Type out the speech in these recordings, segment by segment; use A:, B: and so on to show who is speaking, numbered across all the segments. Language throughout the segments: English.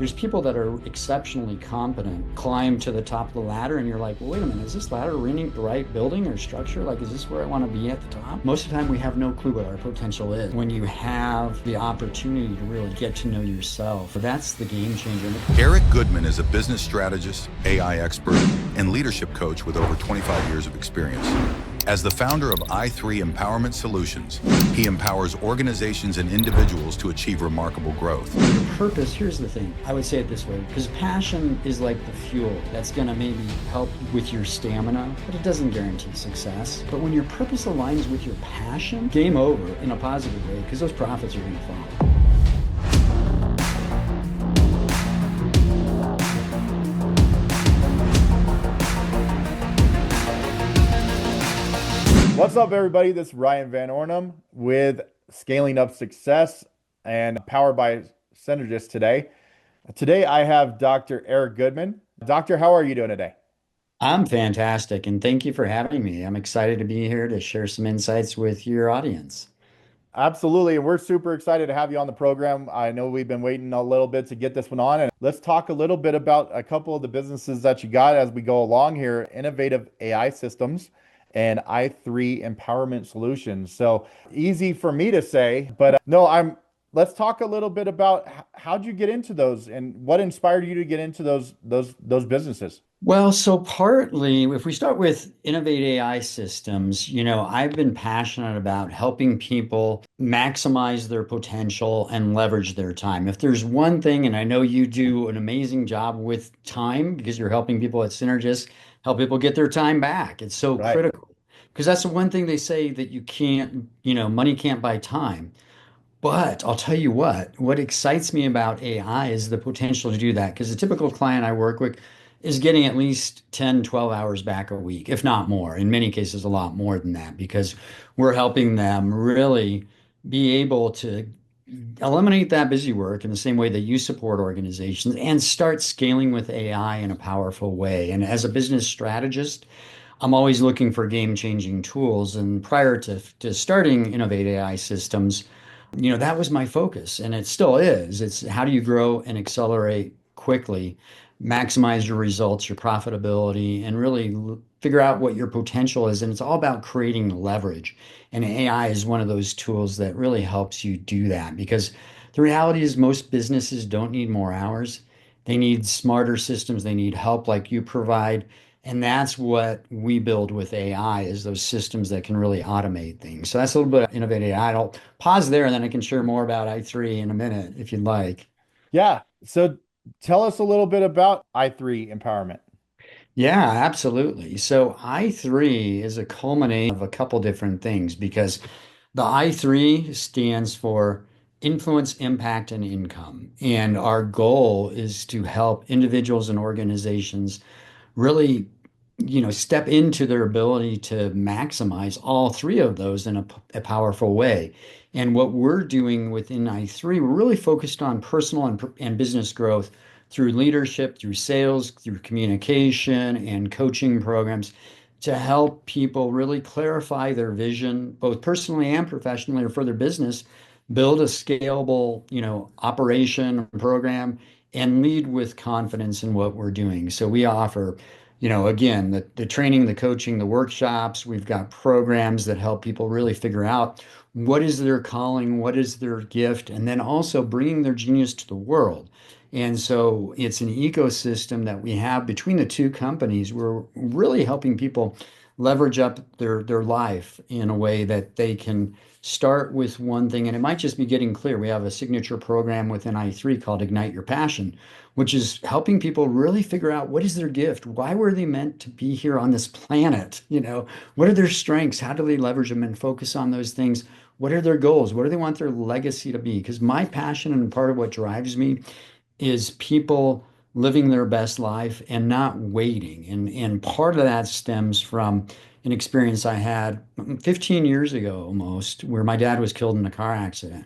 A: there's people that are exceptionally competent, climb to the top of the ladder, and you're like, well, wait a minute, is this ladder running the right building or structure? Like, is this where I want to be at the top? Most of the time, we have no clue what our potential is. When you have the opportunity to really get to know yourself, that's the game changer.
B: Eric Goodman is a business strategist, AI expert, and leadership coach with over 25 years of experience. As the founder of i3 Empowerment Solutions, he empowers organizations and individuals to achieve remarkable growth.
A: Your purpose, here's the thing, I would say it this way, because passion is like the fuel that's going to maybe help with your stamina, but it doesn't guarantee success. But when your purpose aligns with your passion, game over in a positive way, because those profits are going to follow.
C: What's up, everybody? This is Ryan Van Ornum with Scaling Up Success and powered by Cynergists today. Today, I have Dr. Eric Goodman. Doctor, how are you doing today?
A: I'm fantastic, and thank you for having me. I'm excited to be here to share some insights with your audience.
C: Absolutely. And we're super excited to have you on the program. I know we've been waiting a little bit to get this one on. And let's talk a little bit about a couple of the businesses that you got as we go along here, Innovative AI Systems and i3 Empowerment Solutions. So easy for me to say, but let's talk a little bit about how'd you get into those and what inspired you to get into those businesses?
A: Well, so partly, if we start with Innovate AI Systems, I've been passionate about helping people maximize their potential and leverage their time. If there's one thing, and I know you do an amazing job with time because you're helping people at Synergists help people get their time back. It's so
C: Right.
A: critical because that's the one thing they say that you can't, money can't buy time. But I'll tell you what excites me about AI is the potential to do that. Because the typical client I work with is getting at least 10, 12 hours back a week, if not more. In many cases, a lot more than that, because we're helping them really be able to eliminate that busy work in the same way that you support organizations and start scaling with AI in a powerful way. And as a business strategist, I'm always looking for game-changing tools. And prior to starting Innovate AI Systems, that was my focus, and it still is. It's how do you grow and accelerate quickly, maximize your results, your profitability, and really figure out what your potential is. And it's all about creating leverage. And AI is one of those tools that really helps you do that because the reality is most businesses don't need more hours. They need smarter systems. They need help like you provide. And that's what we build with AI is those systems that can really automate things. So that's a little bit of Innovate AI. I'll pause there and then I can share more about i3 in a minute if you'd like.
C: Yeah. So tell us a little bit about i3 Empowerment.
A: Yeah, absolutely. So I3 is a culmination of a couple different things because the I3 stands for influence, impact, and income. And our goal is to help individuals and organizations really, step into their ability to maximize all three of those in a powerful way. And what we're doing within I3, we're really focused on personal and business growth through leadership, through sales, through communication and coaching programs to help people really clarify their vision, both personally and professionally or for their business, build a scalable, operation program and lead with confidence in what we're doing. So we offer, again, the training, the coaching, the workshops. We've got programs that help people really figure out what is their calling, what is their gift, and then also bringing their genius to the world. And so it's an ecosystem that we have between the two companies. We're really helping people leverage up their life in a way that they can start with one thing. And it might just be getting clear. We have a signature program within i3 called Ignite Your Passion, which is helping people really figure out what is their gift? Why were they meant to be here on this planet? What are their strengths? How do they leverage them and focus on those things? What are their goals? What do they want their legacy to be? Because my passion and part of what drives me is people living their best life and not waiting. And part of that stems from an experience I had 15 years ago almost, where my dad was killed in a car accident.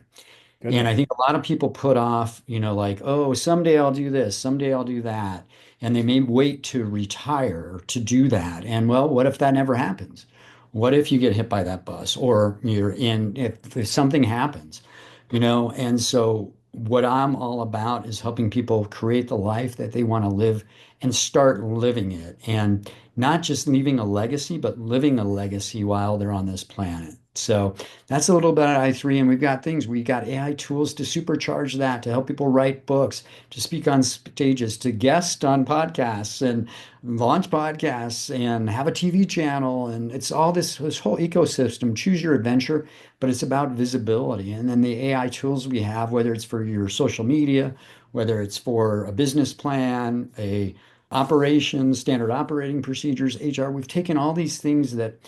A: And I
C: Goodness.
A: think a lot of people put off, like, oh, someday I'll do this, someday I'll do that. And they may wait to retire to do that. And well, what if that never happens? What if you get hit by that bus or if something happens? And so what I'm all about is helping people create the life that they want to live and start living it. And not just leaving a legacy, but living a legacy while they're on this planet. So that's a little bit at I3. And we've got things, we got AI tools to supercharge that, to help people write books, to speak on stages, to guest on podcasts and launch podcasts and have a TV channel. And it's all this whole ecosystem. Choose your adventure, but it's about visibility. And then the AI tools we have, whether it's for your social media, whether it's for a business plan, a operations, standard operating procedures, HR, we've taken all these things that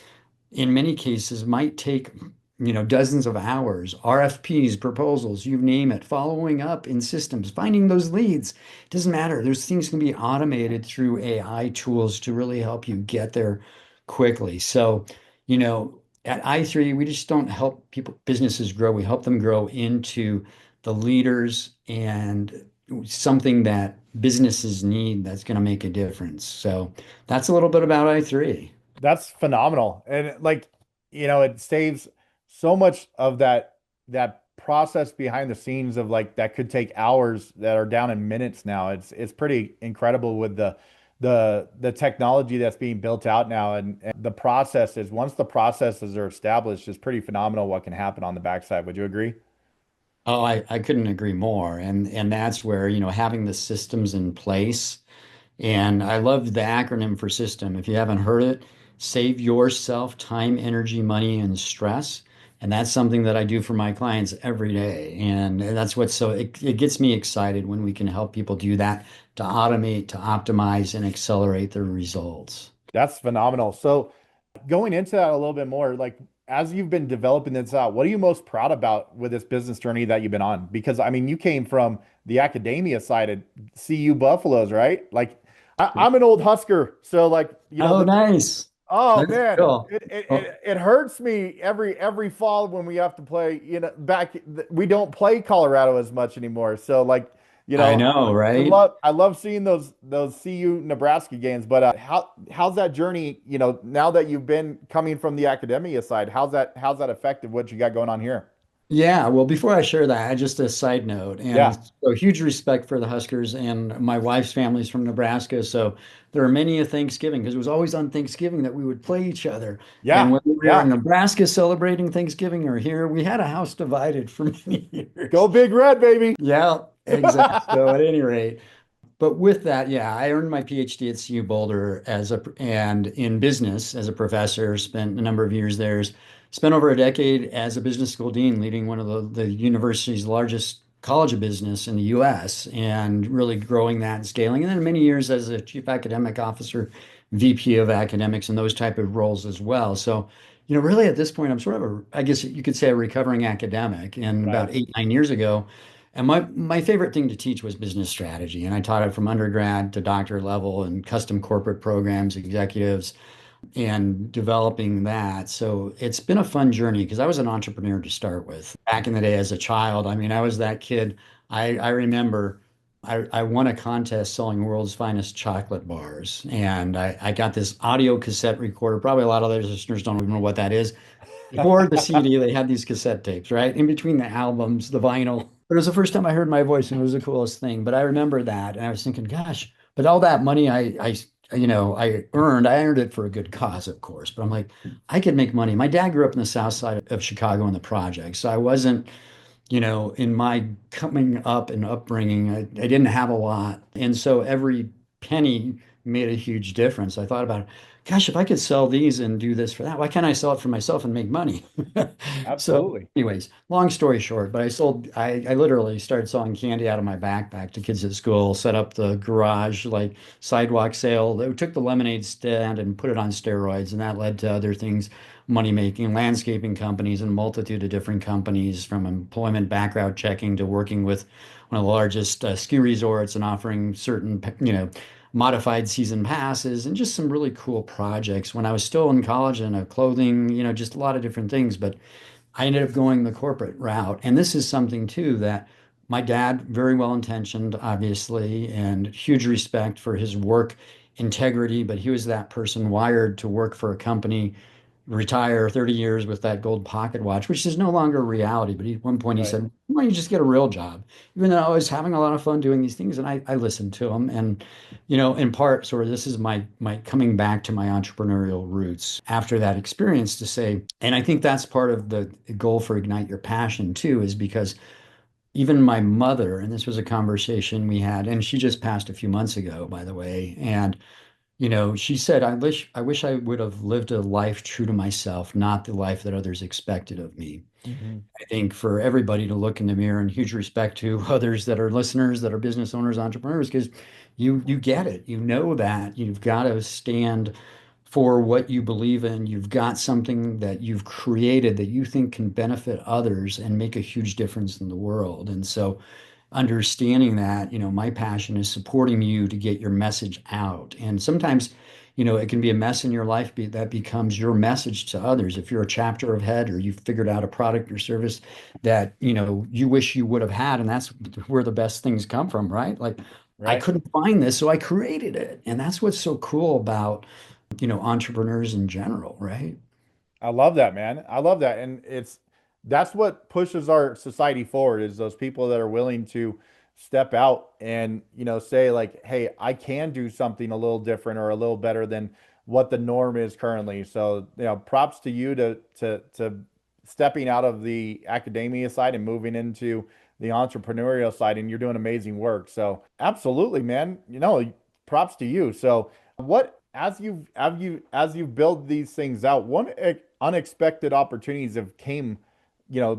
A: in many cases might take, dozens of hours, RFPs, proposals, you name it, following up in systems, finding those leads. It doesn't matter. Those things can be automated through AI tools to really help you get there quickly. So, at I3, we just don't help people, businesses grow. We help them grow into the leaders and something that businesses need that's going to make a difference. So that's a little bit about I3.
C: That's phenomenal. And like, it saves so much of that process behind the scenes of like that could take hours that are down in minutes now. It's pretty incredible with the technology that's being built out now, and the processes, once the processes are established, is pretty phenomenal what can happen on the backside. Would you agree?
A: Oh, I couldn't agree more. And that's where, having the systems in place. And I love the acronym for system. If you haven't heard it, save yourself time, energy, money, and stress. And that's something that I do for my clients every day. And that's what's it gets me excited when we can help people do that, to automate, to optimize, and accelerate their results.
C: That's phenomenal. So going into that a little bit more, like as you've been developing this out, what are you most proud about with this business journey that you've been on? Because I mean, you came from the academia side at CU Buffaloes, right? Like I'm an old Husker, so like,
A: Oh, nice.
C: oh
A: That's
C: man,
A: cool. Oh,
C: it hurts me every fall when we have to play. We don't play Colorado as much anymore. So like, you
A: I
C: know,
A: know,
C: I
A: right?
C: love seeing those CU Nebraska games. But how's that journey? Now that you've been coming from the academia side, how's that affected what you got going on here?
A: Yeah, well, before I share that, just a side note, and
C: Yeah,
A: so huge respect for the Huskers, and my wife's family's from Nebraska, so there are many a Thanksgiving because it was always on Thanksgiving that we would play each other. And
C: yeah,
A: whether we were in
C: yeah.
A: Nebraska celebrating Thanksgiving or here, we had a house divided for many years.
C: Go Big Red, baby.
A: Yeah, exactly. So at any rate, but with that, yeah, I earned my PhD at CU Boulder and in business as a professor, spent a number of years there, spent over a decade as a business school dean, leading one of the university's largest college of business in the US and really growing that and scaling. And then many years as a chief academic officer, VP of academics and those type of roles as well. So, really at this point, I'm sort of I guess you could say a recovering academic. And
C: Right.
A: about 8, 9 years ago, and my favorite thing to teach was business strategy. And I taught it from undergrad to doctorate level and custom corporate programs, executives, and developing that. So it's been a fun journey because I was an entrepreneur to start with. Back in the day as a child, I mean, I was that kid. I remember I won a contest selling world's finest chocolate bars. And I got this audio cassette recorder. Probably a lot of their listeners don't even know what that is. Before the CD, they had these cassette tapes, right? In between the albums, the vinyl. But it was the first time I heard my voice, and it was the coolest thing. But I remember that, and I was thinking, gosh, but all that money I earned it for a good cause, of course. But I'm like, I could make money. My dad grew up in the South Side of Chicago in the projects, so I wasn't, in my coming up and upbringing, I didn't have a lot. And so every penny made a huge difference. I thought about it. Gosh, if I could sell these and do this for that, why can't I sell it for myself and make money? So,
C: Absolutely.
A: anyways, long story short, but I literally started selling candy out of my backpack to kids at school, set up the garage, like sidewalk sale. They took the lemonade stand and put it on steroids, and that led to other things, money making, landscaping companies, and a multitude of different companies, from employment background checking to working with one of the largest ski resorts and offering certain, modified season passes and just some really cool projects when I was still in college and clothing, just a lot of different things. But I ended up going the corporate route. And this is something too that my dad, very well intentioned, obviously, and huge respect for his work integrity, but he was that person wired to work for a company retire 30 years with that gold pocket watch, which is no longer a reality. But at one point he
C: Right.
A: said, why don't you just get a real job? Even though I was having a lot of fun doing these things. And I listened to him. And, in part, sort of this is my coming back to my entrepreneurial roots after that experience to say, and I think that's part of the goal for Ignite Your Passion too, is because even my mother, and this was a conversation we had, and she just passed a few months ago, by the way, and she said, I wish I would have lived a life true to myself, not the life that others expected of me.
C: Hmm.
A: I think for everybody to look in the mirror, and huge respect to others that are listeners, that are business owners, entrepreneurs, because you get it. You know that you've got to stand for what you believe in. You've got something that you've created that you think can benefit others and make a huge difference in the world. And so understanding that, my passion is supporting you to get your message out. And sometimes, it can be a mess in your life that becomes your message to others. If you're a chapter ahead or you've figured out a product or service that, you wish you would have had, and that's where the best things come from, right? Like, I
C: Right.
A: couldn't find this, so I created it. And that's what's so cool about, entrepreneurs in general, right?
C: I love that, man. I love that. And that's what pushes our society forward is those people that are willing to step out and, say like, hey, I can do something a little different or a little better than what the norm is currently. So, props to you to stepping out of the academia side and moving into the entrepreneurial side, and you're doing amazing work. So, absolutely, man. Props to you. So, what as you build these things out, what unexpected opportunities have came,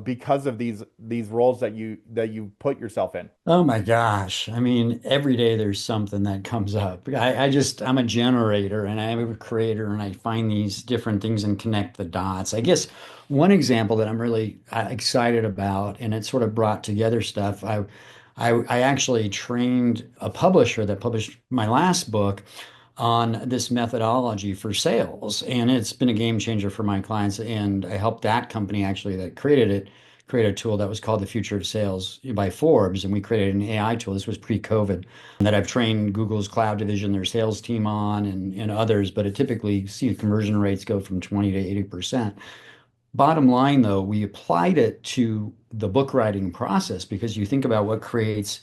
C: because of these roles that you put yourself in?
A: Oh my gosh. I mean, every day there's something that comes up. I'm a generator and I'm a creator and I find these different things and connect the dots. I guess one example that I'm really excited about, and it sort of brought together stuff. I actually trained a publisher that published my last book on this methodology for sales. And it's been a game changer for my clients. And I helped that company actually that created it create a tool that was called the Future of Sales by Forbes. And we created an AI tool. This was pre-COVID that I've trained Google's cloud division, their sales team on, and others. But it typically see conversion rates go from 20 to 80%. Bottom line, though, we applied it to the book writing process because you think about what creates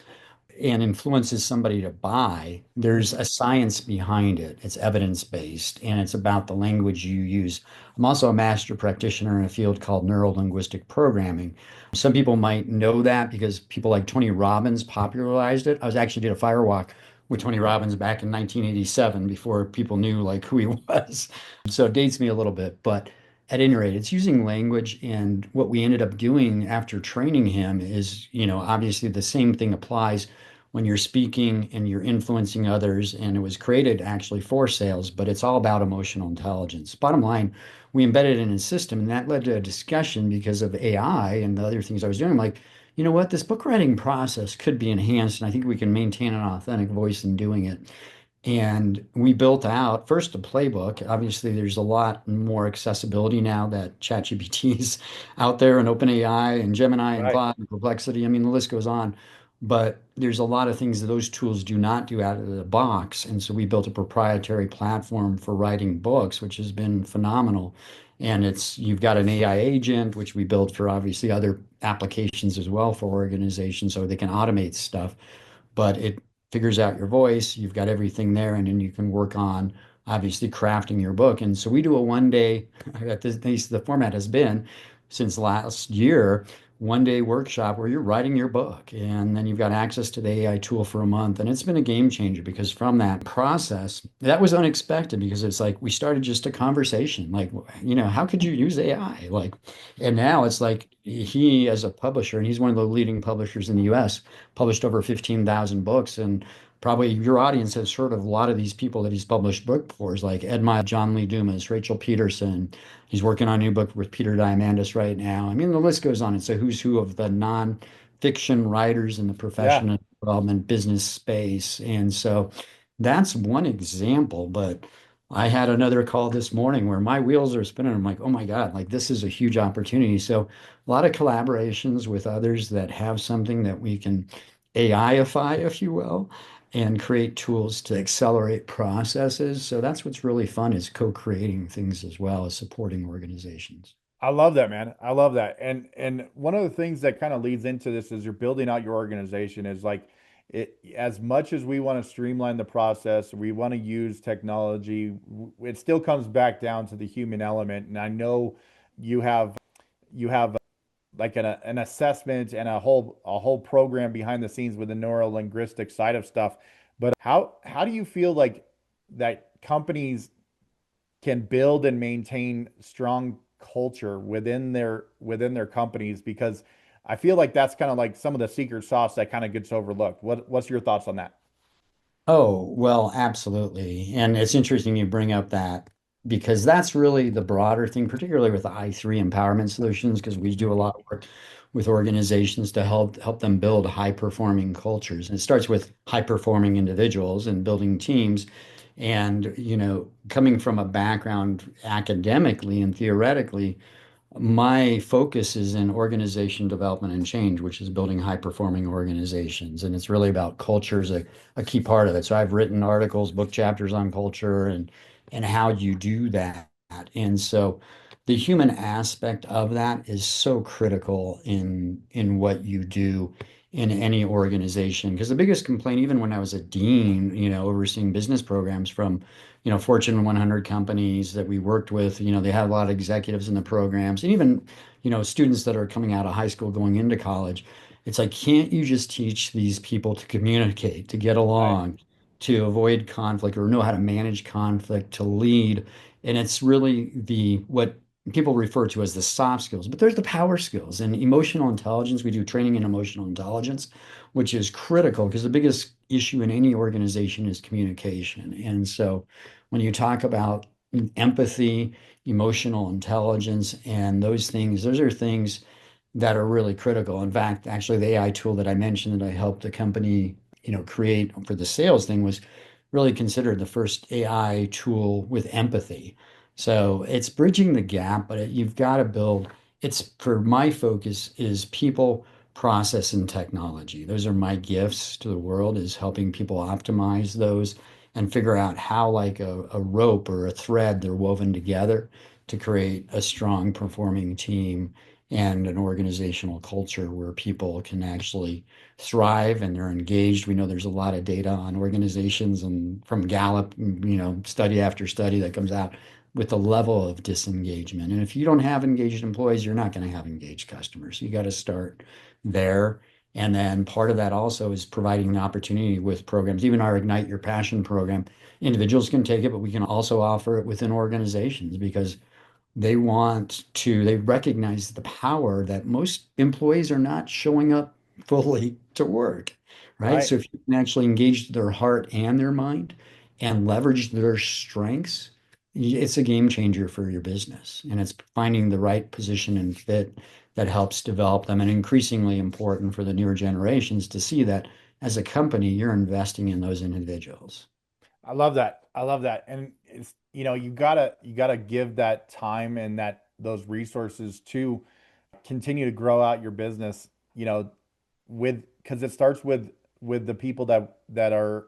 A: and influences somebody to buy, there's a science behind it. It's evidence-based and it's about the language you use. I'm also a master practitioner in a field called neuro-linguistic programming. Some people might know that because people like Tony Robbins popularized it. I was actually did a firewalk with Tony Robbins back in 1987 before people knew like who he was. So it dates me a little bit, but at any rate, it's using language. And what we ended up doing after training him is, obviously the same thing applies when you're speaking and you're influencing others. And it was created actually for sales, but it's all about emotional intelligence. Bottom line, we embedded it in a system, and that led to a discussion because of AI and the other things I was doing. I'm like, you know what, this book writing process could be enhanced, and I think we can maintain an authentic voice in doing it. And we built out first a playbook. Obviously, there's a lot more accessibility now that ChatGPT is out there and OpenAI and Gemini and
C: Right.
A: Claude and Perplexity. I mean, the list goes on. But there's a lot of things that those tools do not do out of the box. And so we built a proprietary platform for writing books, which has been phenomenal. And you've got an AI agent, which we built for obviously other applications as well for organizations so they can automate stuff, but it figures out your voice. You've got everything there, and then you can work on obviously crafting your book. And so we do a 1 day, at least the format has been since last year, 1 day workshop where you're writing your book. And then you've got access to the AI tool for a month. And it's been a game changer because from that process, that was unexpected because it's like we started just a conversation. Like, how could you use AI? Like, and now it's like he, as a publisher, and he's one of the leading publishers in the US, published over 15,000 books. And probably your audience has heard of a lot of these people that he's published book for, like Ed Mile, John Lee Dumas, Rachel Peterson. He's working on a new book with Peter Diamandis right now. I mean, the list goes on. It's a who's who of the non-fiction writers in the
C: Yeah.
A: professional development business space. And so that's one example. But I had another call this morning where my wheels are spinning. I'm like, oh my God, like this is a huge opportunity. So a lot of collaborations with others that have something that we can AIify, if you will. and create tools to accelerate processes. So that's what's really fun is co-creating things as well as supporting organizations.
C: I love that, man. I love that. And one of the things that kind of leads into this is you're building out your organization is like it as much as we want to streamline the process, we want to use technology, it still comes back down to the human element. And I know you have like an assessment and a whole program behind the scenes with the neuro linguistic side of stuff. But how do you feel like that companies can build and maintain strong culture within their companies? Because I feel like that's kind of like some of the secret sauce that kind of gets overlooked. What's your thoughts on that?
A: Oh, well, absolutely. And it's interesting you bring up that because that's really the broader thing, particularly with the I3 empowerment solutions, because we do a lot of work with organizations to help them build high performing cultures. And it starts with high performing individuals and building teams. And, coming from a background academically and theoretically, my focus is in organization development and change, which is building high performing organizations. And it's really about culture is a key part of it. So I've written articles, book chapters on culture and how you do that. And so the human aspect of that is so critical in what you do in any organization. Because the biggest complaint, even when I was a dean, overseeing business programs from Fortune 100 companies that we worked with, they had a lot of executives in the programs and even, students that are coming out of high school going into college. It's like, can't you just teach these people to communicate, to get
C: Right.
A: along, to avoid conflict or know how to manage conflict, to lead? And it's really what people refer to as the soft skills, but there's the power skills and emotional intelligence. We do training in emotional intelligence, which is critical because the biggest issue in any organization is communication. And so when you talk about empathy, emotional intelligence, and those things, those are things that are really critical. In fact, actually, the AI tool that I mentioned that I helped the company, create for the sales thing was really considered the first AI tool with empathy. So it's bridging the gap, but you've got to build. It's for my focus is people, process, and technology. Those are my gifts to the world is helping people optimize those and figure out how like a rope or a thread they're woven together to create a strong performing team and an organizational culture where people can actually thrive and they're engaged. We know there's a lot of data on organizations and from Gallup, study after study that comes out with the level of disengagement. And if you don't have engaged employees, you're not going to have engaged customers. You got to start there. And then part of that also is providing an opportunity with programs, even our Ignite Your Passion program. Individuals can take it, but we can also offer it within organizations because they recognize the power that most employees are not showing up fully to work, right?
C: Right.
A: So if you can actually engage their heart and their mind and leverage their strengths, it's a game changer for your business. And it's finding the right position and fit that helps develop them. And increasingly important for the newer generations to see that as a company, you're investing in those individuals.
C: I love that. I love that. And it's, you gotta give that time and those resources to continue to grow out your business, with because it starts with the people that are,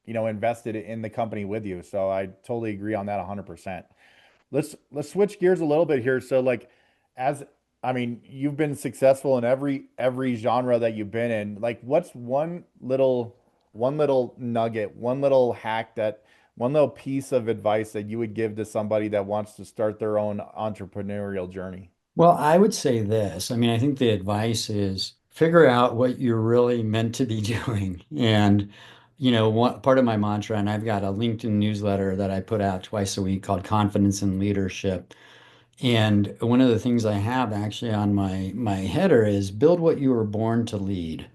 C: invested in the company with you. So I totally agree on that 100%. Let's switch gears a little bit here. So like as I mean, you've been successful in every genre that you've been in. Like what's one little nugget, one little hack that one little piece of advice that you would give to somebody that wants to start their own entrepreneurial journey?
A: Well, I would say this. I mean, I think the advice is figure out what you're really meant to be doing. And, one part of my mantra, and I've got a LinkedIn newsletter that I put out twice a week called Confidence in Leadership. And one of the things I have actually on my header is build what you were born to lead.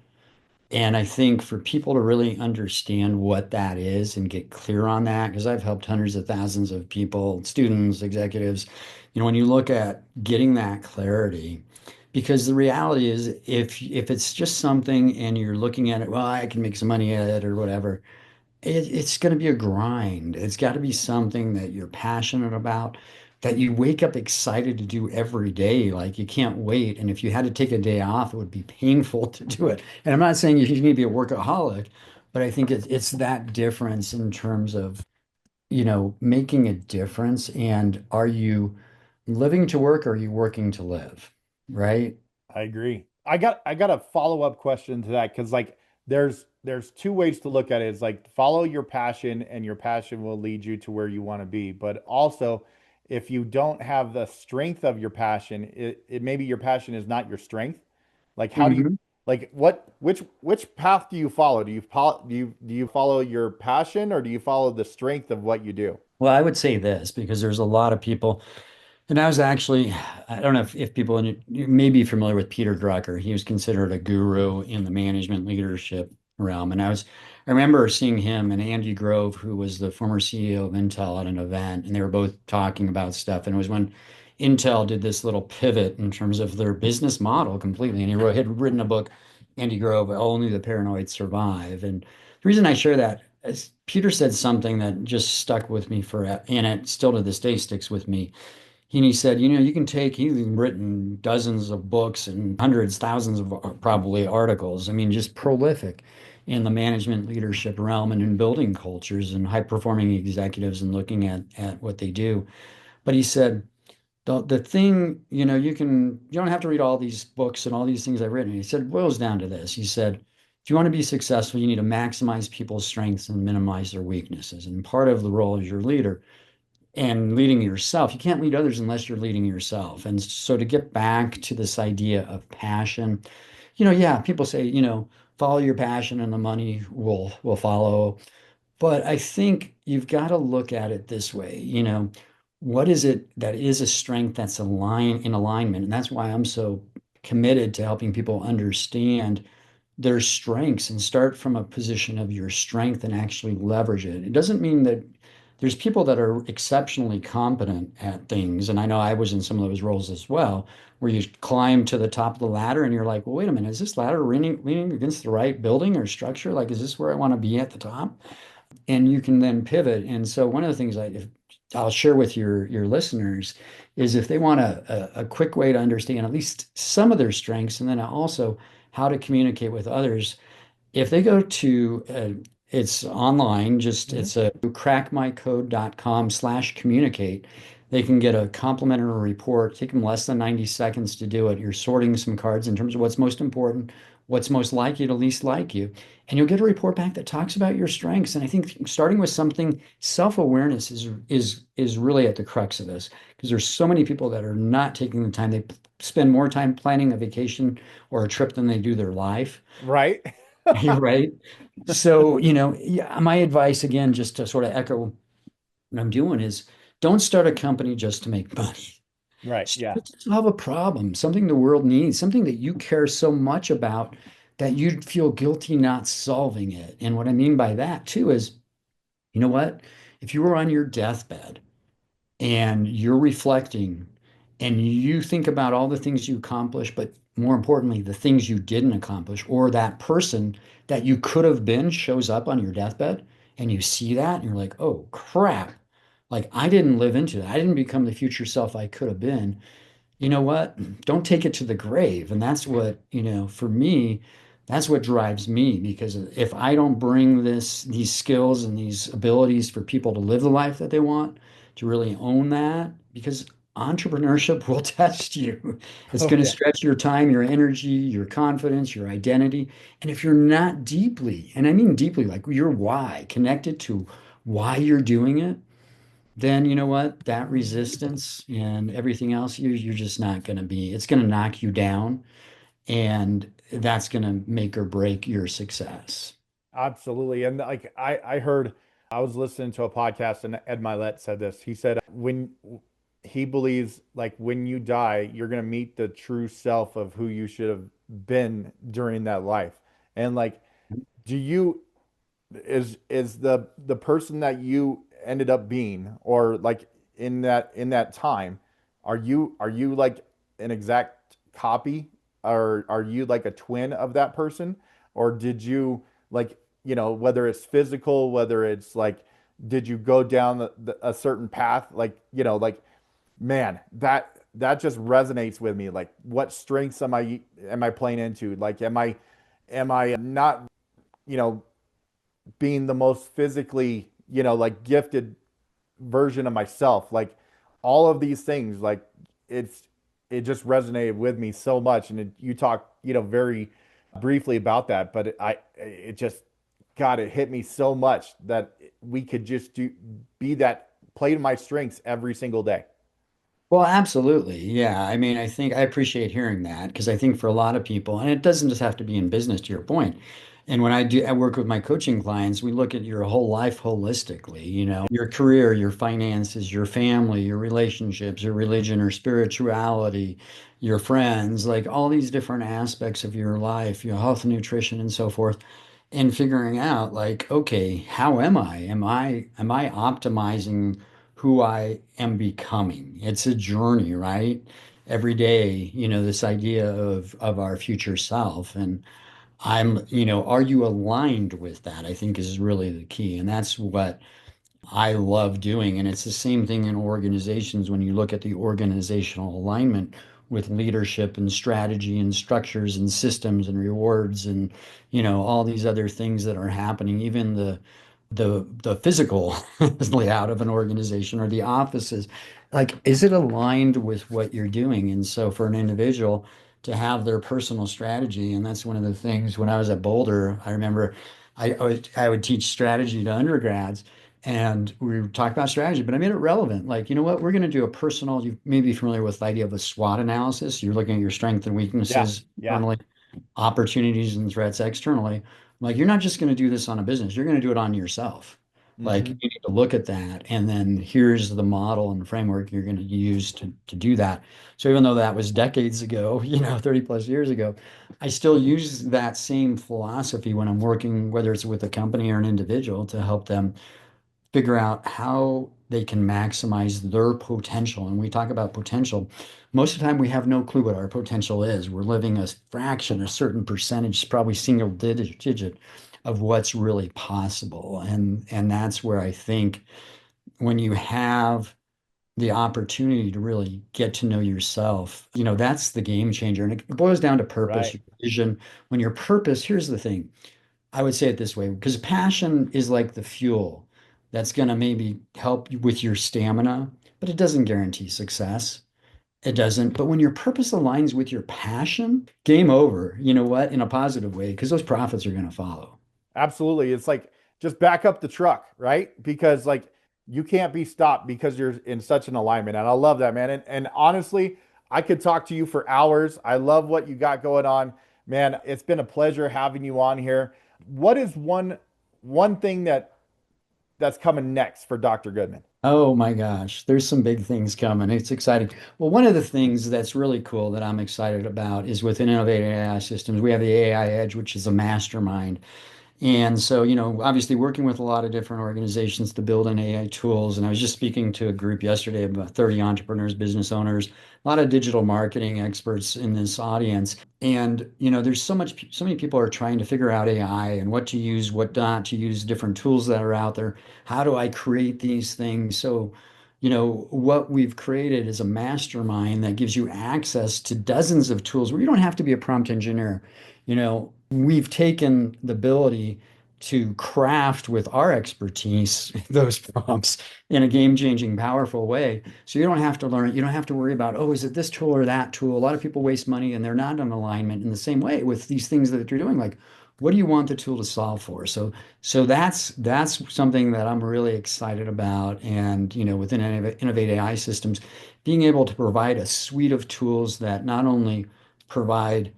A: And I think for people to really understand what that is and get clear on that, because I've helped hundreds of thousands of people, students, executives, when you look at getting that clarity, because the reality is if it's just something and you're looking at it, well, I can make some money at it or whatever, it's going to be a grind. It's got to be something that you're passionate about, that you wake up excited to do every day. Like you can't wait. And if you had to take a day off, it would be painful to do it. And I'm not saying you need to be a workaholic, but I think it's that difference in terms of, making a difference. And are you living to work or are you working to live? Right?
C: I agree. I got a follow-up question to that because like there's two ways to look at it. It's like follow your passion and your passion will lead you to where you want to be. But also if you don't have the strength of your passion, it maybe your passion is not your strength. Like how do you
A: Mhm.
C: like what which path do you follow? Do you follow your passion or do you follow the strength of what you do?
A: Well, I would say this because there's a lot of people. And I was actually, I don't know if people you may be familiar with Peter Drucker. He was considered a guru in the management leadership realm. I remember seeing him and Andy Grove, who was the former CEO of Intel, at an event, and they were both talking about stuff. And it was when Intel did this little pivot in terms of their business model completely. And had written a book, Andy Grove, Only the Paranoid Survive. And the reason I share that is Peter said something that just stuck with me and it still to this day sticks with me. And he said, you can take, he's written dozens of books and hundreds, thousands of probably articles. I mean, just prolific in the management leadership realm and in building cultures and high performing executives and looking at what they do. But he said, the thing, you don't have to read all these books and all these things I've written. He said, it boils down to this. He said, if you want to be successful, you need to maximize people's strengths and minimize their weaknesses. And part of the role as your leader and leading yourself. You can't lead others unless you're leading yourself. And so to get back to this idea of passion, yeah, people say, follow your passion and the money will follow. But I think you've got to look at it this way, what is it that is a strength that's in alignment? And that's why I'm so committed to helping people understand their strengths and start from a position of your strength and actually leverage it. It doesn't mean that there's people that are exceptionally competent at things. And I know I was in some of those roles as well, where you climb to the top of the ladder and you're like, well, wait a minute, is this ladder leaning against the right building or structure? Like, is this where I want to be at the top? And you can then pivot. And so one of the things I'll share with your listeners is if they want a quick way to understand at least some of their strengths and then also how to communicate with others, if they go to it's online, just
C: Mhm.
A: it's a crackmycode.com/communicate. They can get a complimentary report. Take them less than 90 seconds to do it. You're sorting some cards in terms of what's most important, what's most likely to least like you. And you'll get a report back that talks about your strengths. And I think starting with something, self-awareness is really at the crux of this because there's so many people that are not taking the time. They spend more time planning a vacation or a trip than they do their life.
C: Right?
A: You're right. So, yeah, my advice again, just to sort of echo what I'm doing is don't start a company just to make money.
C: Right.
A: Start
C: Yeah.
A: it to solve a problem, something the world needs, something that you care so much about that you'd feel guilty not solving it. And what I mean by that too is, you know what? If you were on your deathbed and you're reflecting and you think about all the things you accomplished, but more importantly, the things you didn't accomplish, or that person that you could have been shows up on your deathbed, and you see that and you're like, oh crap, like I didn't live into that. I didn't become the future self I could have been. You know what? Don't take it to the grave. And that's what, for me, that's what drives me because if I don't bring these skills and these abilities for people to live the life that they want, to really own that, because entrepreneurship will test you. It's
C: Oh
A: going to
C: yeah.
A: stretch your time, your energy, your confidence, your identity. And if you're not deeply, and I mean deeply, like your why, connected to why you're doing it, then you know what? That resistance and everything else, you're just not going to be, it's going to knock you down, and that's going to make or break your success.
C: Absolutely. And like I heard, I was listening to a podcast and Ed Milet said this. He said when he believes like when you die, you're going to meet the true self of who you should have been during that life. And like, do you is the person that you ended up being or like in that time, are you like an exact copy or are you like a twin of that person? Or did you like, whether it's physical, whether it's like, did you go down a certain path? Like, like, man, that just resonates with me. Like, what strengths am I playing into? Like, am I not, you know, being the most physically, like gifted version of myself. Like all of these things, like it's it just resonated with me so much. And you talk, very briefly about that, but it just God, it hit me so much that we could just be that play to my strengths every single day.
A: Well, absolutely. Yeah. I mean, I think I appreciate hearing that because I think for a lot of people, and it doesn't just have to be in business, to your point. And when I work with my coaching clients, we look at your whole life holistically, your career, your finances, your family, your relationships, your religion or spirituality, your friends, like all these different aspects of your life, your health, nutrition, and so forth, and figuring out like, okay, how am I? Am I optimizing who I am becoming? It's a journey, right? Every day, this idea of our future self. And are you aligned with that? I think is really the key. And that's what I love doing. And it's the same thing in organizations when you look at the organizational alignment with leadership and strategy and structures and systems and rewards and, all these other things that are happening, even the physical layout of an organization or the offices. Like, is it aligned with what you're doing? And so for an individual to have their personal strategy, and that's one of the things when I was at Boulder, I remember I would teach strategy to undergrads and we would talk about strategy, but I made it relevant. Like, you know what? We're going to do a personal, you may be familiar with the idea of a SWOT analysis. You're looking at your strengths and
C: Yeah,
A: weaknesses
C: yeah.
A: internally, opportunities and threats externally. Like, you're not just going to do this on a business, you're going to do it on yourself. Like, you
C: Hmm.
A: need to look at that. And then here's the model and framework you're going to use to do that. So even though that was decades ago, 30 plus years ago, I still use that same philosophy when I'm working, whether it's with a company or an individual, to help them figure out how they can maximize their potential. And we talk about potential. Most of the time, we have no clue what our potential is. We're living a fraction, a certain percentage, probably single digit of what's really possible. And that's where I think when you have the opportunity to really get to know yourself, that's the game changer. And it boils down to purpose,
C: Right.
A: your vision. When your purpose, here's the thing. I would say it this way, because passion is like the fuel that's going to maybe help you with your stamina, but it doesn't guarantee success. It doesn't. But when your purpose aligns with your passion, game over. You know what? In a positive way, because those profits are going to follow.
C: Absolutely. It's like just back up the truck, right? Because like you can't be stopped because you're in such an alignment. And I love that, man. And honestly, I could talk to you for hours. I love what you got going on. Man, it's been a pleasure having you on here. What is one thing that's coming next for Dr. Goodman?
A: Oh my gosh, there's some big things coming. It's exciting. Well, one of the things that's really cool that I'm excited about is within Innovate AI Systems, we have the AI Edge, which is a mastermind. And so, obviously working with a lot of different organizations to build in AI tools. And I was just speaking to a group yesterday of about 30 entrepreneurs, business owners, a lot of digital marketing experts in this audience. And, there's so many people are trying to figure out AI and what to use, what not to use, different tools that are out there. How do I create these things? So, what we've created is a mastermind that gives you access to dozens of tools where you don't have to be a prompt engineer. We've taken the ability to craft with our expertise those prompts in a game-changing, powerful way. So you don't have to learn it. You don't have to worry about, oh, is it this tool or that tool? A lot of people waste money and they're not in alignment in the same way with these things that you're doing. Like, what do you want the tool to solve for? So that's something that I'm really excited about. And within Innovate AI Systems, being able to provide a suite of tools that not only provide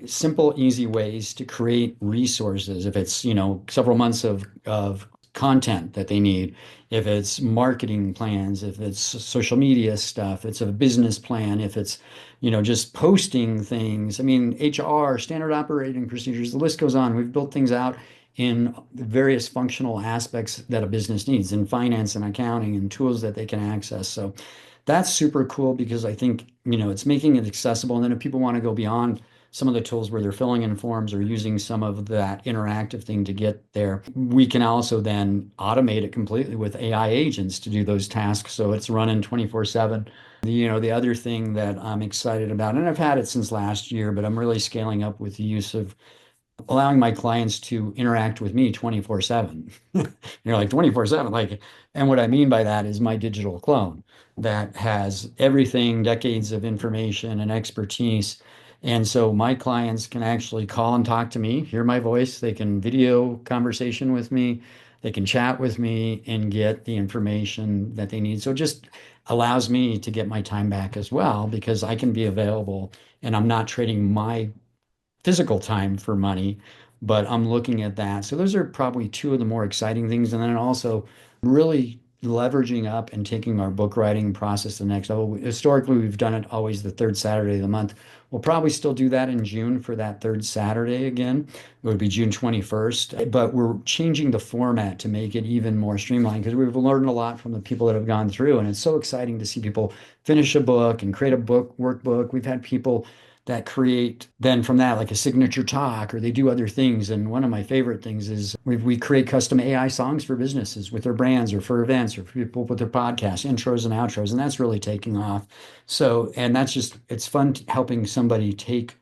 A: simple, easy ways to create resources. If it's, several months of content that they need, if it's marketing plans, if it's social media stuff, it's a business plan, if it's, just posting things. I mean, HR, standard operating procedures, the list goes on. We've built things out in various functional aspects that a business needs in finance and accounting and tools that they can access. So that's super cool because I think, it's making it accessible. And then if people want to go beyond some of the tools where they're filling in forms or using some of that interactive thing to get there, we can also then automate it completely with AI agents to do those tasks. So it's running 24/7. The other thing that I'm excited about, and I've had it since last year, but I'm really scaling up with the use of allowing my clients to interact with me 24/7. You're like 24/7, like, and what I mean by that is my digital clone that has everything, decades of information and expertise. And so my clients can actually call and talk to me, hear my voice, they can video conversation with me, they can chat with me and get the information that they need. So it just allows me to get my time back as well because I can be available and I'm not trading my physical time for money, but I'm looking at that. So those are probably two of the more exciting things. And then also really leveraging up and taking our book writing process to the next level. Historically, we've done it always the third Saturday of the month. We'll probably still do that in June for that third Saturday again. It would be June 21st, but we're changing the format to make it even more streamlined because we've learned a lot from the people that have gone through. And it's so exciting to see people finish a book and create a book workbook. We've had people that create then from that like a signature talk or they do other things. And one of my favorite things is we create custom AI songs for businesses with their brands or for events or for people with their podcasts, intros and outros. And that's really taking off. So, and that's just, it's fun helping somebody take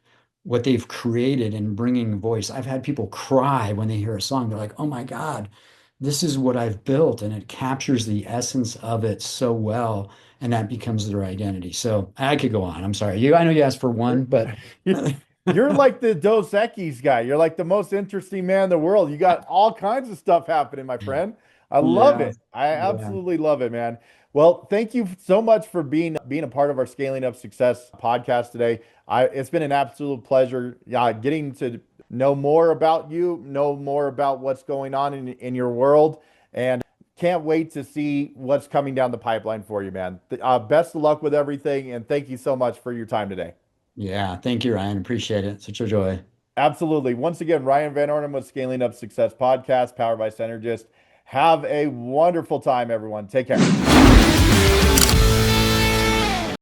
A: what they've created and bringing voice. I've had people cry when they hear a song. They're like, oh my God, this is what I've built. And it captures the essence of it so well and that becomes their identity. So I could go on. I'm sorry. I know you asked for one,
C: You're
A: but
C: you're like the Dos Equis guy. You're like the most interesting man in the world. You got all kinds of stuff happening, my friend. I love
A: yeah,
C: it. I
A: yeah,
C: absolutely love it, man. Well, thank you so much for being a part of our Scaling Up Success podcast today. It's been an absolute pleasure, getting to know more about you, know more about what's going on in your world, and can't wait to see what's coming down the pipeline for you, man. Best of luck with everything, and thank you so much for your time today.
A: yeah. Thank you, Ryan. Appreciate it. Such a joy.
C: Absolutely. Once again, Ryan Van Ornum with Scaling Up Success podcast, powered by Cynergist. Have a wonderful time, everyone. Take care.